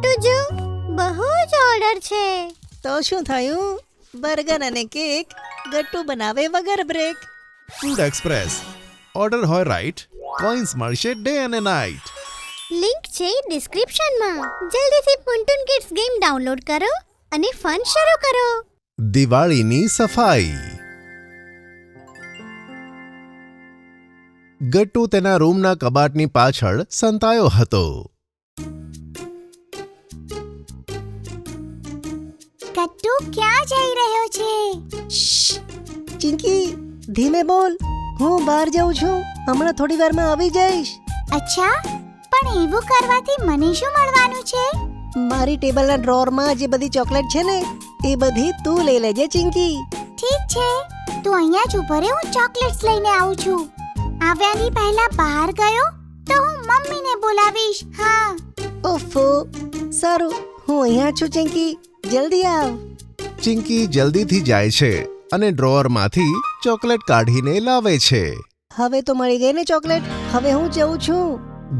ગટ્ટુ જો બહુ જ ઓર્ડર છે. તો શું થયું? બર્ગર અને કેક ગટ્ટુ બનાવે વગર બ્રેક. Food express. ઓર્ડર હોય રાઈટ, કોઈન્સ મળશે ડે અને નાઇટ. લિંક છે ડિસ્ક્રિપ્શનમાં. જલ્દીથી પુન્ટુન કિડ્સ ગેમ ડાઉનલોડ કરો અને ફન શરૂ કરો. દિવાળીની સફાઈ. ગટ્ટુ તેના રૂમના કબાટની પાછળ સંતાયો હતો. ગટ્ટુ ક્યાં જઈ રહ્યો છે? ચિંકી, ધીમે બોલ. હું બહાર જાઉં છું, હમણાં થોડી વારમાં આવી જઈશ. અચ્છા, પણ એવું કરવાથી મને શું મળવાનું છે? મારી ટેબલના ડ્રોરમાં જે બધી ચોકલેટ છે ને એ બધી તું લઈ લેજે ચિંકી. ઠીક છે, તું અહીંયા જ ઊભો રહે, હું ચોકલેટ્સ લઈને આવું છું. આવ્યાની પહેલા બહાર ગયો તો હું મમ્મીને બોલાવીશ. હા. ઓફો, સારું, હું અહીંયા છું ચિંકી, જલ્દી આવ. ચિંકી જલ્દીથી જાય છે અને ડ્રોઅરમાંથી ચોકલેટ કાઢીને લાવે છે. હવે તો મળી ગઈ ને ચોકલેટ, હવે હું જઉં છું.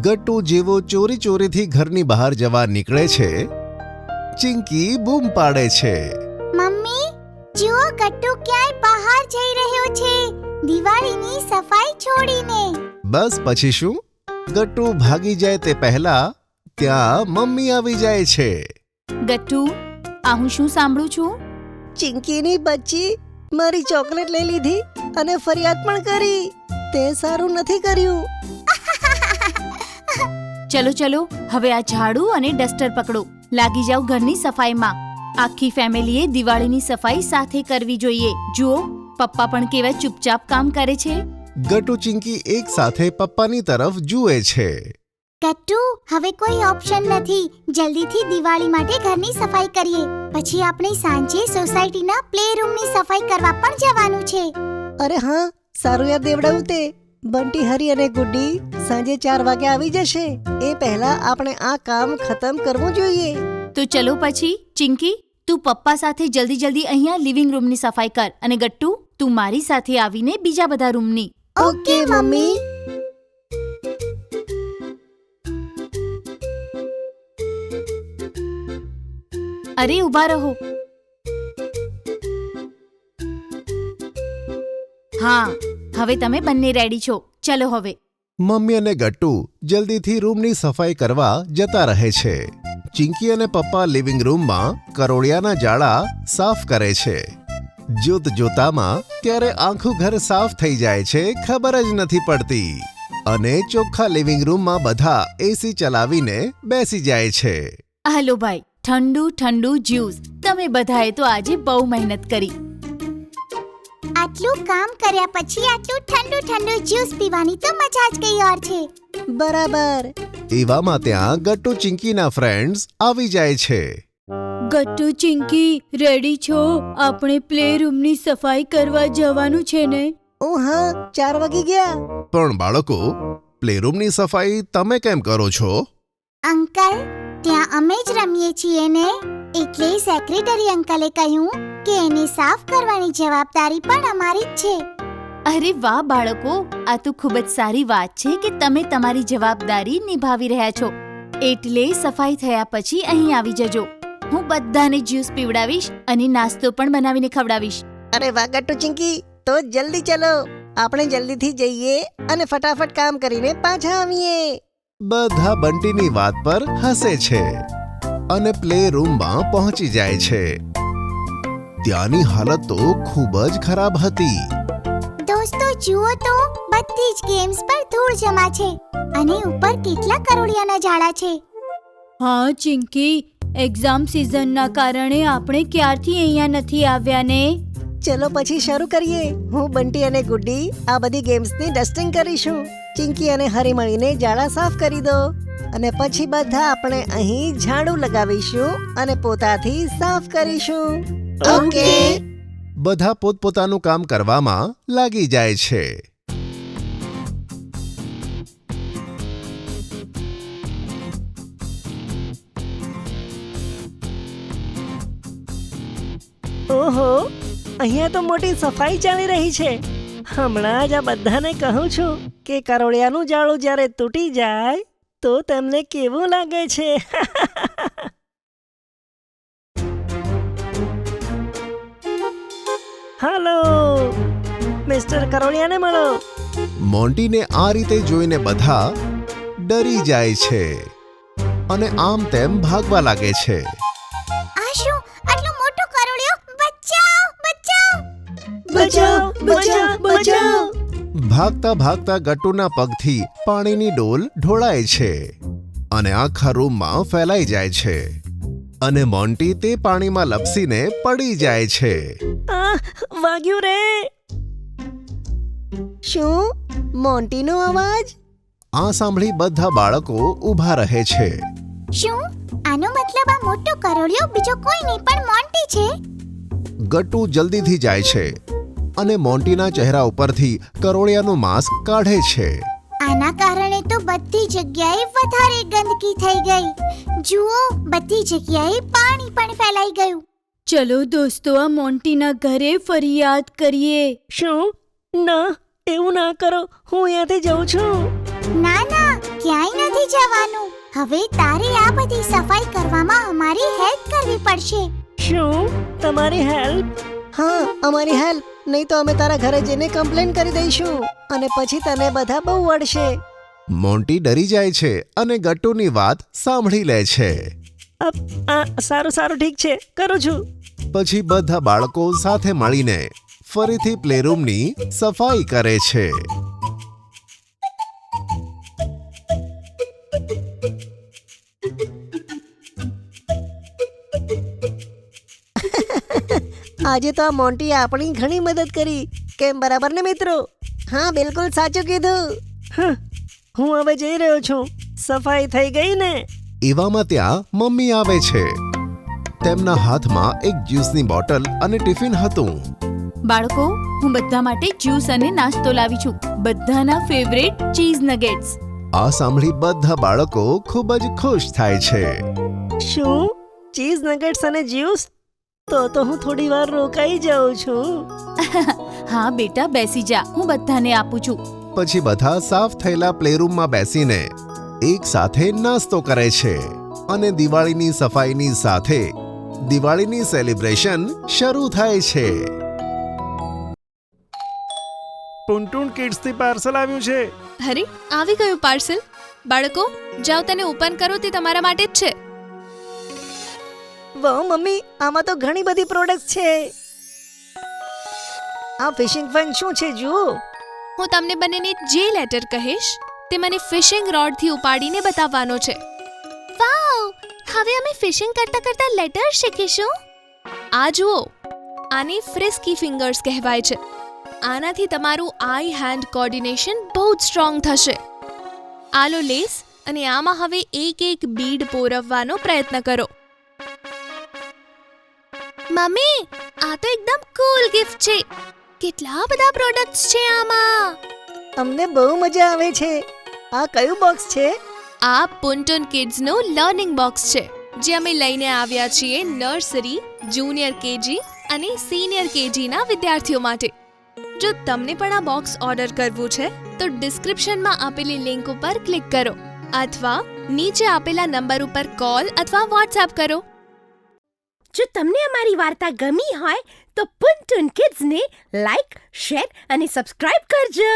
ગટ્ટુ જેવો ચોરી ચોરીથી ઘરની બહાર જવા નીકળે છે, ચિંકી બૂમ પાડે છે. મમ્મી, જુઓ ગટ્ટુ ક્યાંય બહાર જઈ રહ્યો છે, દિવાળીની સફાઈ છોડીને. બસ પછી શું? ગટ્ટુ ભાગી જાય તે પહેલા ત્યાં મમ્મી આવી જાય છે. ગટ્ટુ, આ હું શું સાંભળું છું? ચિંકીની બચ્ચી મારી ચોકલેટ લઈ લીધી અને ફરિયાદ પણ કરી. તે સારું નથી કર્યું. ચલો ચલો, હવે આ ઝાડુ અને ડસ્ટર પકડો, લાગી જાઓ ઘરની સફાઈમાં. આખી ફેમિલીએ દિવાળીની સફાઈ સાથે કરવી જોઈએ. જુઓ, પપ્પા પણ કેવા ચૂપચાપ કામ કરે છે. ગટ્ટુ ચિંકી એક સાથે પપ્પાની તરફ જુએ છે. ગટ્ટુ, હવે કોઈ ઓપ્શન નથી. જલ્દીથી દિવાળી માટે ઘરની સફાઈ કરીએ, પછી આપણે સાંજે સોસાયટીના પ્લે રૂમની સફાઈ કરવા પણ જવાનું છે. અરે હા, સારું યાદ દેવડાવું તે. બંટી, હરી અને ગુડ્ડી સાંજે 4 વાગે આવી જશે. એ પહેલા આપણે આ કામ ખતમ કરવું જોઈએ. તો ચલો પછી. ચિંકી, તું પપ્પા સાથે જલ્દી જલ્દી અહીંયા લિવિંગ રૂમની સફાઈ કર, અને ગટ્ટુ, તું મારી સાથે આવીને બીજા બધા રૂમની. Okay mummy. અરે ઊભા રહો. હા, હવે તમે બંને રેડી છો. ચલો હવે. મમ્મી અને ગટ્ટુ જલ્દીથી રૂમની સફાઈ કરવા જતા રહે છે. ચિંકી અને પપ્પા લિવિંગ રૂમમાં કરોળિયાના જાળા સાફ કરે છે. જોત જોતામાં ક્યારે આખું ઘર સાફ થઈ જાય છે ખબર જ નથી પડતી. અને ચોખ્ખા લિવિંગ રૂમમાં બધા એસી ચલાવીને બેસી જાય છે. હાલો ભાઈ, ઠંડુ ઠંડુ જ્યુસ. તમે બધાએ તો આજે બહુ મહેનત કરી. આટલું કામ કર્યા પછી આટલું ઠંડુ ઠંડુ જ્યુસ પીવાની તો મજા જ કઈ ઓર છે. બરાબર. એવામાં ત્યાં ગટ્ટુ ચિંકીના ફ્રેન્ડ્સ આવી જાય છે. ગટ્ટુ, ચિંકી, રેડી છો? આપણે પ્લે રૂમની સફાઈ કરવા જવાનું છે ને? ઓ હા, 4 વાગી ગયા. પણ બાળકો, પ્લેરૂમની સફાઈ તમે કેમ કરો છો? અંકલ, ત્યાં અમે જ રમીએ છીએ ને, એટલે સેક્રેટરી અંકલે કહ્યું કે એને સાફ કરવાની જવાબદારી પણ અમારી જ છે. અરે વાહ બાળકો, આ તો ખૂબ જ સારી વાત છે કે તમે તમારી જવાબદારી નિભાવી રહ્યા છો. એટલે સફાઈ થયા પછી અહીં આવી જજો. હું બધાને જ્યુસ પીવડાવીશ અને નાસ્તો પણ બનાવીને ખવડાવીશ. અરે વાહ ગટ્ટુ ચિંકી, તો જલ્દી ચલો. આપણે જલ્દીથી જઈએ અને ફટાફટ કામ કરીને પાછા આવીએ. બધા બંટીની વાત પર હસે છે અને પ્લે રૂમમાં પહોંચી જાય છે. ત્યાંની હાલત તો ખૂબ જ ખરાબ હતી. દોસ્તો જુઓ તો, બધી જ ગેમ્સ પર ધૂળ જમા છે અને ઉપર કેટલા કરોળિયાના જાળા છે. હા ચિંકી, એક્ઝામ સિઝનના કારણે આપણે ક્યારથી અહીંયા નથી આવ્યા ને. ચલો પછી શરૂ કરીએ. હું, બંટી અને ગુડ્ડી આ બધી ગેમ્સની ડસ્ટિંગ કરીશું. ચિંકી અને હરી મળીને જાળા સાફ કરી દો અને પછી બધા આપણે અહીં ઝાડુ લગાવીશું અને પોતાથી સાફ કરીશું. ઓકે. બધા પોતપોતાનું કામ કરવામાં લાગી જાય છે. ઓહો, અહીંયા તો મોટી સફાઈ ચાલી રહી છે. હમણાં જ આ બધાને કહું છું કે કરોળિયાનું જાળું જ્યારે તૂટી જાય તો તેમને કેવું લાગે છે. હાલો મિસ્ટર કરોળિયાને મળો. મોન્ટીને આ રીતે જોઈને બધા ડરી જાય છે અને આમ તેમ ભાગવા લાગે છે. આ શું આટલો મોટો કરોળિયો? બચાવ બચાવ! બચાવ બચાવ બચાવ! ભાગતા ભાગતા ગટ્ટુના પગથી પાણીની ડોલ ઢોળાય છે અને આખા રૂમમાં ફેલાઈ જાય છે અને મોન્ટી તે પાણીમાં લપસીને પડી જાય છે. આ વાગ્યું રે. શું મોન્ટીનો અવાજ? આ સાંભળી બધા બાળકો ઊભા રહે છે. શું આનો મતલબ આ મોટો કરોળિયો બીજો કોઈ નહીં પણ મોન્ટી છે? ગટ્ટુ જલ્દીથી જાય છે અને મોન્ટીના ચહેરા ઉપરથી કરોળિયાનું માસ્ક કાઢે છે. આના કારણે તો બધી જગ્યાએ વધારે ગંદકી થઈ ગઈ. જુઓ, બધી જગ્યાએ પાણી પણ ફેલાઈ ગયું. ચલો દોસ્તો, આ મોન્ટીના ઘરે ફરિયાદ કરીએ. શું? ના, એવું ના કરો. હું અહીંયાથી જઉં છું. ના ના, ક્યાંય નથી જવાનું. હવે તારે આ બધી સફાઈ કરવામાં અમારી હેલ્પ કરવી પડશે. શું તમારી હેલ્પ? હા, અમારી હેલ્પ. નહીં તો અમે તારા ઘરે જઈને કમ્પ્લેન કરી દઈશું અને પછી તને બધા બહુ વળશે. મોન્ટી ડરી જાય છે અને ગટ્ટુની વાત સાંભળી લે છે. સારું સારું, ઠીક છે, કરું છું. પછી બધા બાળકો સાથે મળીને ફરીથી પ્લેરૂમની સફાઈ કરે છે. આજે તો આ મોન્ટી આપણી ઘણી મદદ કરી. કેમ, બરાબર ને મિત્રો? હા, બિલકુલ સાચું કીધું. હું હવે જઈ રહ્યો છું. સફાઈ થઈ ગઈ ને? એવામાં ત્યાં મમ્મી આવે છે. તેમના હાથમાં એક જ્યુસની બોટલ અને ટિફિન હતું. બાળકો, હું બધા માટે જ્યુસ અને નાસ્તો લાવી છું. બધાના ફેવરેટ ચીઝ નગેટ્સ. આ સાંભળી બધા બાળકો ખૂબ જ ખુશ થાય છે. શું? ચીઝ નગેટ્સ અને જ્યુસ? તો હું થોડી વાર રોકાઈ જાઉં છું. હા બેટા, બેસી જા, હું બધાને આપું છું. પછી બધા સાફ થયેલા પ્લેરૂમમાં બેસીને એક સાથે નાસ્તો કરે છે અને દિવાળીની સફાઈની સાથે દિવાળીની સેલિબ્રેશન શરૂ થાય છે. ટુનટુન કિડ્સથી પાર્સલ આવ્યું છે. અરે, આવી ગયું પાર્સલ. બાળકો, જાઓ તેને ઓપન કરો, તે તમારા માટે જ છે. વાહ મમ્મી, આમાં તો ઘણી બધી પ્રોડક્ટ્સ છે. આ ફિશિંગ ફન શું છે જુઓ. હું તમને બંનેને જે લેટર કહીશ તે મને ફિશિંગ રોડથી ઉપાડીને બતાવવાનો છે. વાવ! હવે અમે ફિશિંગ કરતા કરતા લેટર શીખીશું. આ જુઓ, આને ફ્રિસ્કી ફિંગર્સ કહેવાય છે. આનાથી તમારું આઈ હેન્ડ કોર્ડિનેશન બહુ જ સ્ટ્રોંગ થશે. આ લો લેસ, અને આમાં હવે એક એક બીડ પોરવવાનો પ્રયત્ન કરો. મમ્મી, આ તો એકદમ કૂલ ગિફ્ટ છે. કેટલા બધા પ્રોડક્ટ્સ છે આમાં. અમને બહુ મજા આવે છે. આ કયું બોક્સ છે? આ પુન્ટુન કિડ્સનો લર્નિંગ બોક્સ છે, જે અમે લઈને આવ્યા છીએ નર્સરી, જુનિયર કેજી અને સિનિયર કેજીના વિદ્યાર્થીઓ માટે. જો તમને પણ આ બોક્સ ઓર્ડર કરવું છે તો ડિસ્ક્રિપ્શનમાં આપેલી લિંક ઉપર ક્લિક કરો અથવા નીચે આપેલા નંબર ઉપર કોલ અથવા વોટ્સએપ કરો. જો તમને અમારી વાર્તા ગમી હોય તો પુન્ટુન કિડ્સને લાઈક, શેર અને સબસ્ક્રાઇબ કરજો.